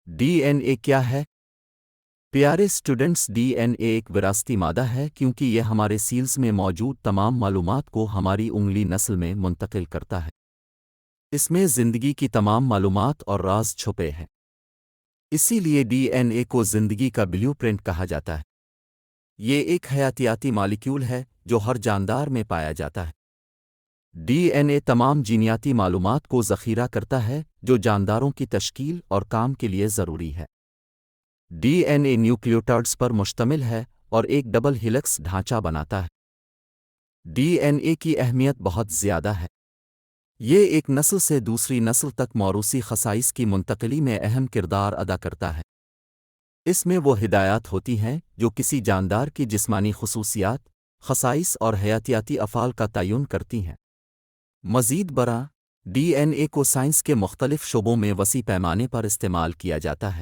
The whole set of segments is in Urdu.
ڈی این اے کیا ہے؟ پیارے اسٹوڈنٹس، ڈی این اے ایک وراثتی مادہ ہے کیونکہ یہ ہمارے سیلز میں موجود تمام معلومات کو ہماری انگلی نسل میں منتقل کرتا ہے۔ اس میں زندگی کی تمام معلومات اور راز چھپے ہیں۔ اسی لیے ڈی این اے کو زندگی کا بلیو پرنٹ کہا جاتا ہے۔ یہ ایک حیاتیاتی مالیکیول ہے جو ہر جاندار میں پایا جاتا ہے۔ ڈی این اے تمام جینیاتی معلومات کو ذخیرہ کرتا ہے جو جانداروں کی تشکیل اور کام کے لیے ضروری ہے۔ ڈی این اے نیوکلیوٹائڈز پر مشتمل ہے اور ایک ڈبل ہیلکس ڈھانچہ بناتا ہے۔ ڈی این اے کی اہمیت بہت زیادہ ہے۔ یہ ایک نسل سے دوسری نسل تک موروثی خصائص کی منتقلی میں اہم کردار ادا کرتا ہے۔ اس میں وہ ہدایات ہوتی ہیں جو کسی جاندار کی جسمانی خصوصیات، خصائص اور حیاتیاتی افعال کا تعین کرتی ہیں۔ مزید برآں، ڈی این اے کو سائنس کے مختلف شعبوں میں وسیع پیمانے پر استعمال کیا جاتا ہے۔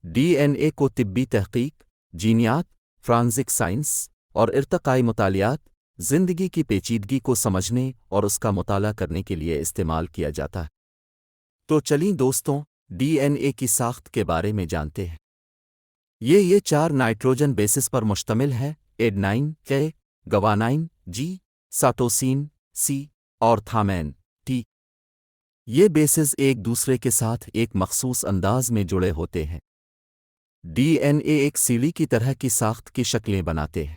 ڈی این اے کو طبی تحقیق، جینیات، فرانزک سائنس اور ارتقائی مطالعات، زندگی کی پیچیدگی کو سمجھنے اور اس کا مطالعہ کرنے کے لیے استعمال کیا جاتا ہے۔ تو چلیں دوستوں، ڈی این اے کی ساخت کے بارے میں جانتے ہیں۔ یہ 4 نائٹروجن بیسز پر مشتمل ہے: ایڈنائن کے، گوانائن جی، سائٹوسین سی اور تھامین ٹی۔ یہ بیسز ایک دوسرے کے ساتھ ایک مخصوص انداز میں جڑے ہوتے ہیں۔ ڈی این اے ایک سیڑھی کی طرح کی ساخت کی شکلیں بناتے ہیں۔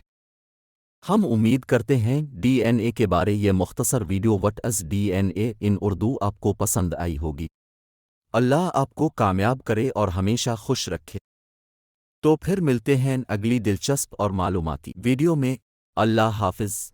ہم امید کرتے ہیں ڈی این اے کے بارے یہ مختصر video what is D N A in Urdu آپ کو پسند آئی ہوگی۔ اللہ آپ کو کامیاب کرے اور ہمیشہ خوش رکھے۔ تو پھر ملتے ہیں اگلی دلچسپ اور معلوماتی ویڈیو میں۔ اللہ حافظ۔